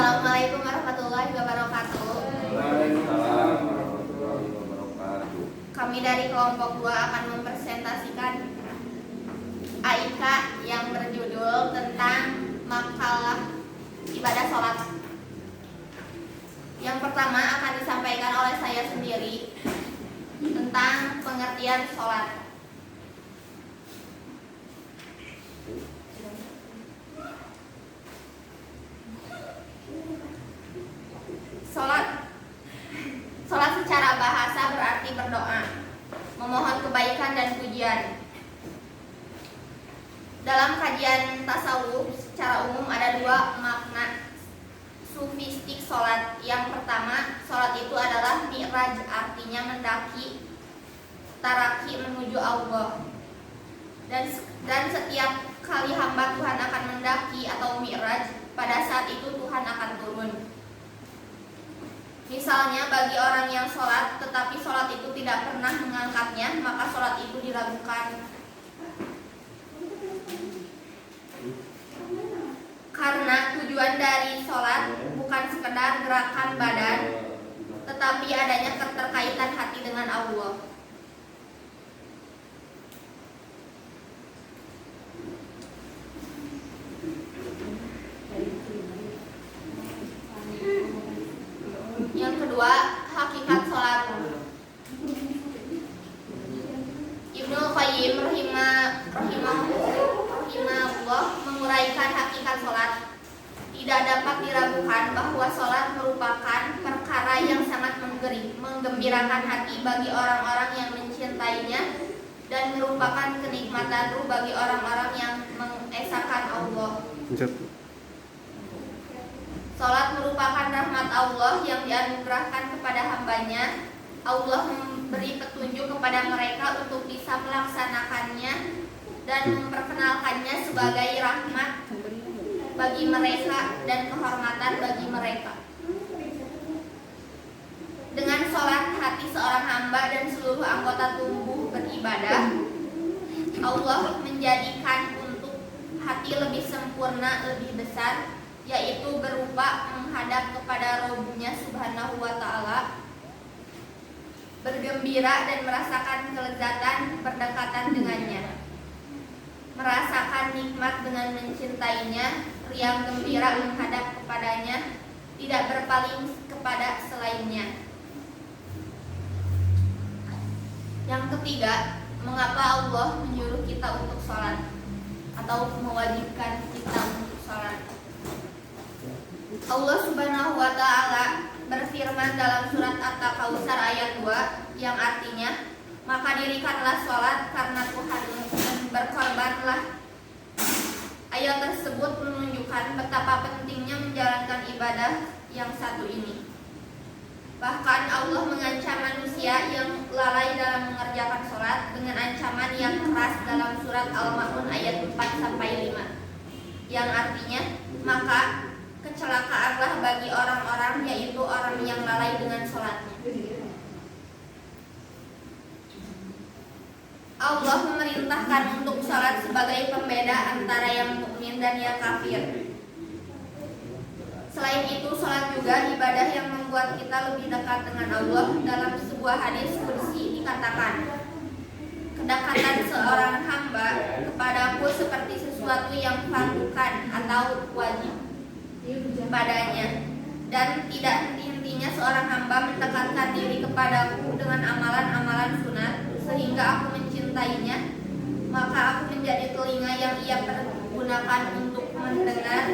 Assalamualaikum warahmatullahi wabarakatuh. Waalaikumsalam warahmatullahi wabarakatuh. Kami dari kelompok 2 akan mempresentasikan AIK yang berjudul tentang makalah ibadah sholat. Yang pertama akan disampaikan oleh saya sendiri tentang pengertian sholat. Sholat secara bahasa berarti berdoa, memohon kebaikan dan pujian. Dalam kajian tasawuf secara umum ada 2 makna sufistik sholat. Yang pertama, sholat itu adalah mi'raj, artinya mendaki, taraki menuju Allah. Dan setiap kali hamba Tuhan akan mendaki atau mi'raj, pada saat itu Tuhan akan turun. Misalnya bagi orang yang sholat tetapi sholat itu tidak pernah mengangkatnya, maka sholat itu diragukan. Karena tujuan dari sholat bukan sekedar gerakan badan, tetapi adanya keterkaitan hati dengan Allah. Yang kedua, hakikat sholat. Ibnu Qayyim rahimahullah menguraikan hakikat sholat. Tidak dapat diragukan bahwa sholat merupakan perkara yang sangat menggembirakan hati bagi orang-orang yang mencintainya dan merupakan kenikmatan ruh bagi orang-orang yang mengesahkan Allah. Sholat merupakan rahmat Allah yang dianugerahkan kepada hambanya. Allah memberi petunjuk kepada mereka untuk bisa melaksanakannya dan memperkenalkannya sebagai rahmat bagi mereka dan kehormatan bagi mereka. Dengan sholat, hati seorang hamba dan seluruh anggota tubuh beribadah. Allah menjadikan untuk hati lebih sempurna, lebih besar, yaitu berupa menghadap kepada Rabb-Nya Subhanahu wa ta'ala, bergembira dan merasakan kelezatan berdekatan dengannya, merasakan nikmat dengan mencintainya, riang gembira menghadap kepadanya, tidak berpaling kepada selainnya. Yang ketiga, mengapa Allah menyuruh kita untuk sholat atau mewajibkan kita untuk sholat? Allah Subhanahu wa ta'ala berfirman dalam surat At-Takawusar ayat 2 yang artinya, maka dirikanlah sholat karena Tuhanmu dan berkorbanlah. Ayat tersebut menunjukkan betapa pentingnya menjalankan ibadah yang satu ini. Bahkan Allah mengancam manusia yang lalai dalam mengerjakan sholat dengan ancaman yang keras dalam surat Al-Ma'un ayat 4-5 yang artinya, maka kecelakaanlah bagi orang-orang, yaitu orang yang lalai dengan sholatnya. Allah memerintahkan untuk sholat sebagai pembeda antara yang mukmin dan yang kafir. Selain itu, sholat juga ibadah yang membuat kita lebih dekat dengan Allah. Dalam sebuah hadis qudsi dikatakan, kedekatan seorang hamba kepadaku seperti sesuatu yang fardukan atau wajib padanya, dan tidak henti-hentinya seorang hamba mendekatkan diri kepadaku dengan amalan-amalan sunat sehingga aku mencintainya, maka aku menjadi telinga yang ia pergunakan untuk mendengar,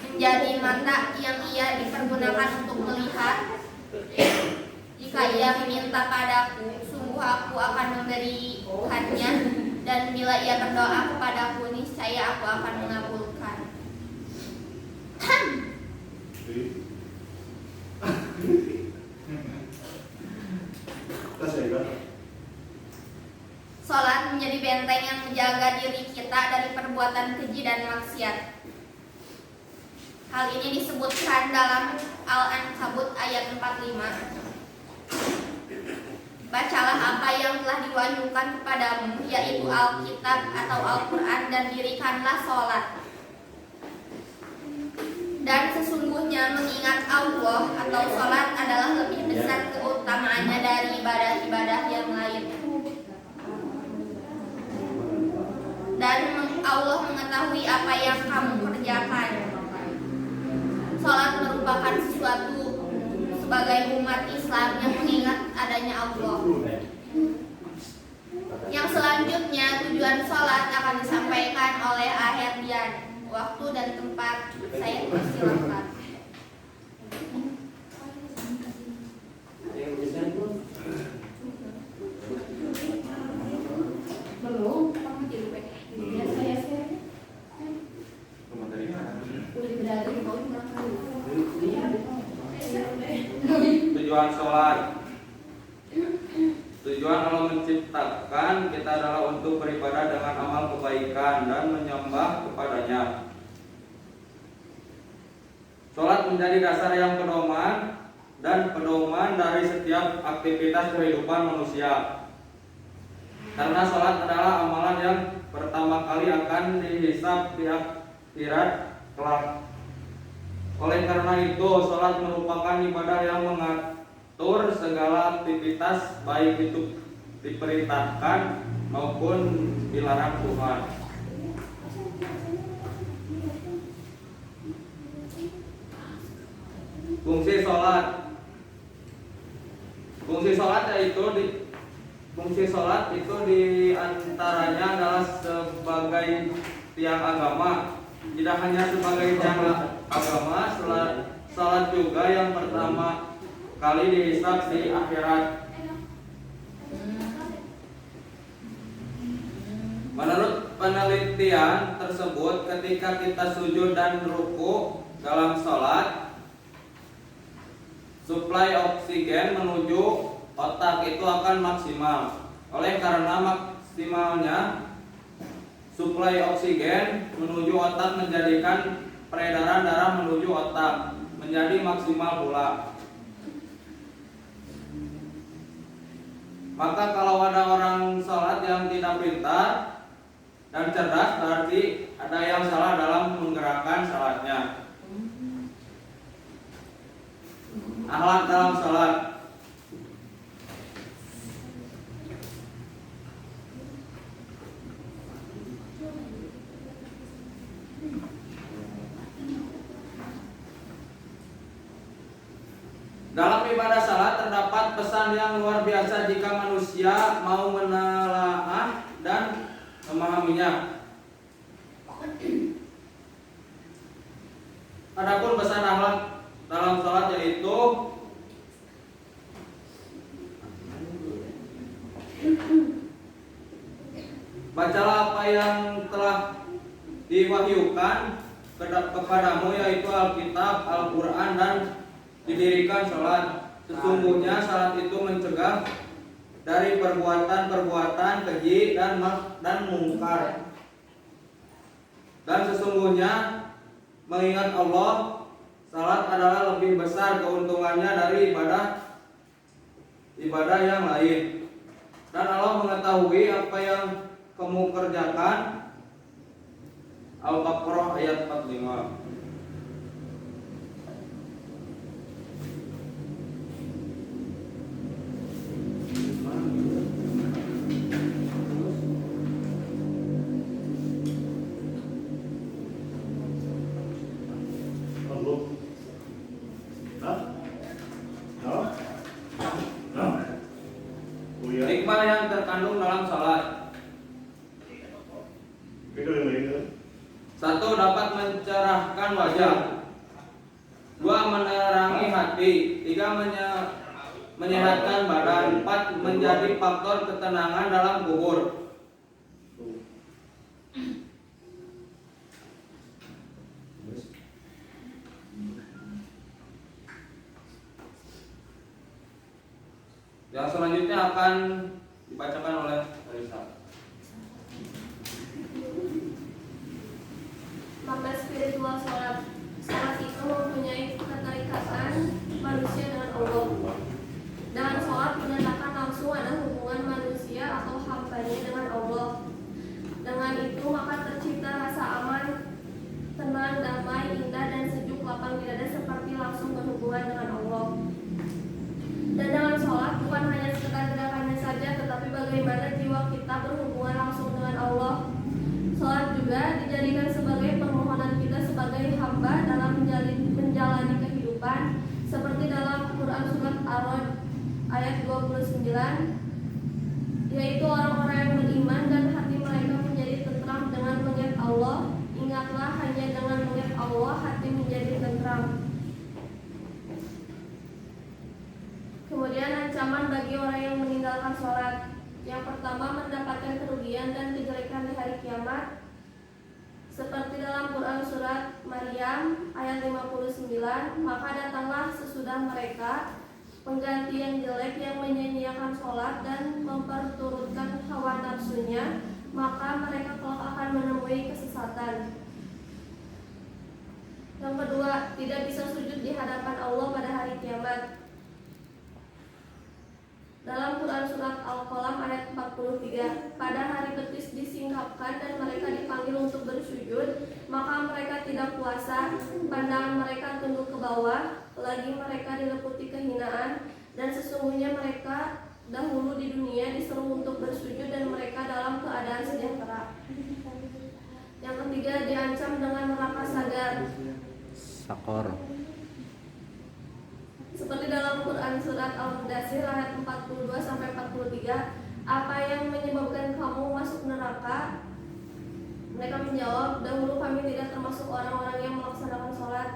menjadi mata yang ia dipergunakan untuk melihat. Jika ia meminta padaku, sungguh aku akan memberikannya, dan bila ia berdoa kepadaku, niscaya aku akan mengabulkan. Sholat menjadi benteng yang menjaga diri kita dari perbuatan keji dan maksiat. Hal ini disebutkan dalam Al-Ankabut ayat 45. Bacalah apa yang telah diwahyukan kepadamu, yaitu Alkitab atau Al-Quran, dan dirikanlah sholat. Dan dan mengingat Allah atau sholat adalah lebih besar keutamaannya dari ibadah-ibadah yang lain. Dan Allah mengetahui apa yang kamu kerjakan. Sholat merupakan sesuatu sebagai umat Islam yang mengingat adanya Allah. Yang selanjutnya, tujuan sholat akan disampaikan oleh Aherdian. Waktu dan tempat saya persilakan. Belum, kamu jadi ya saya share. Udah berada di bawah Tujuan sholat. Tujuan Allah menciptakan kita adalah untuk beribadah dengan amal kebaikan dan menyembah kepadanya. Sholat menjadi dasar yang pedoman dan pedoman dari setiap aktivitas kehidupan manusia. Karena sholat adalah amalan yang pertama kali akan dihisab di akhirat kelak. Oleh karena itu, sholat merupakan ibadah yang mengatur segala aktivitas, baik itu diperintahkan maupun dilarang Tuhan. Fungsi sholat. Fungsi sholat itu diantaranya adalah sebagai tiang agama. Tidak hanya sebagai tiang agama, sholat juga yang pertama kali dihisab di akhirat. Menurut penelitian tersebut, ketika kita sujud dan ruku dalam sholat, suplai oksigen menuju otak itu akan maksimal. Oleh karena maksimalnya suplai oksigen menuju otak menjadikan peredaran darah menuju otak menjadi maksimal pula. Maka kalau ada orang sholat yang tidak pintar dan cerdas, berarti ada yang salah dalam menggerakkan sholatnya. Akhlak dalam sholat. Dalam ibadah salat terdapat pesan yang luar biasa jika manusia mau menelaah dan memahaminya. Adapun pesan akhlak dalam salat yaitu bacalah apa yang telah diwahyukan kepadamu, yaitu Alkitab, Al-Quran, dan didirikan sholat. Sesungguhnya sholat itu mencegah dari perbuatan-perbuatan keji dan mungkar. Dan sesungguhnya mengingat Allah, sholat adalah lebih besar keuntungannya dari ibadah yang lain. Dan Allah mengetahui apa yang kamu kerjakan. Al-Baqarah ayat 45. Hikmah yang terkandung dalam salat. 1. Dapat mencerahkan wajah. 2. Menerangi hati. 3. Menyehatkan badan. 4. Menjadi faktor ketenangan dalam kubur. Yang selanjutnya akan dibacakan oleh Risa. Maka spiritual sholat itu mempunyai keterikatan manusia dengan Allah. Dengan sholat menyatakan langsung ada hubungan manusia atau hambanya dengan Allah. Dengan itu maka tercipta rasa aman, tenang, damai, indah, dan sejuk lapang dada seperti meninggalkan sholat. Yang pertama, mendapatkan kerugian dan kejelekan di hari kiamat, seperti dalam Quran surat Maryam ayat 59, maka datanglah sesudah mereka pengganti yang jelek yang menyia-nyiakan sholat dan memperturutkan hawa nafsunya, maka mereka kelak akan menemui kesesatan. Yang kedua, tidak bisa sujud di hadapan Allah pada hari kiamat. Dalam Quran surat Al-Qalam ayat 43, pada hari betis disingkapkan dan mereka dipanggil untuk bersujud, maka mereka tidak puasa, pandangan mereka tunduk ke bawah, lagi mereka diliputi kehinaan, dan sesungguhnya mereka dahulu di dunia disuruh untuk bersujud dan mereka dalam keadaan sejahtera. Yang ketiga, diancam dengan neraka Sakor. Seperti dalam Quran surat Al-Mudaththir ayat 42-43, apa yang menyebabkan kamu masuk neraka? Mereka menjawab, dahulu kami tidak termasuk orang-orang yang melaksanakan sholat.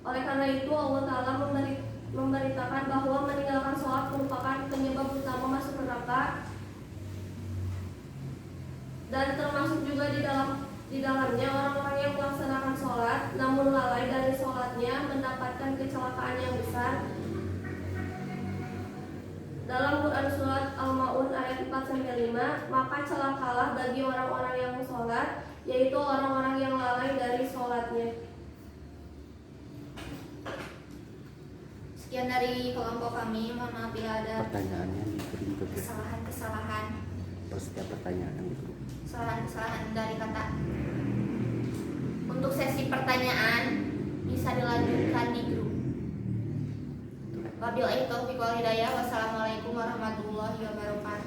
Oleh karena itu Allah Ta'ala memberitakan bahwa meninggalkan sholat merupakan penyebab utama masuk neraka, dan termasuk juga di dalamnya orang-orang yang melaksanakan sholat namun lalai dari sholatnya mendapatkan kecelakaan yang besar. Dalam Quran surat Al-Ma'un ayat 4-5, maka celakalah bagi orang-orang yang sholat, yaitu orang-orang yang lalai dari sholatnya. Sekian dari kelompok kami, mohon maaf bila ada Pertanyaannya dikirim ke grup. kesalahan-kesalahan Setiap pertanyaan di grup. kesalahan-kesalahan dari kata. Untuk sesi pertanyaan bisa dilanjutkan di grup. Wabillahi taufiq wal hidayah. Wassalamualaikum warahmatullahi wabarakatuh.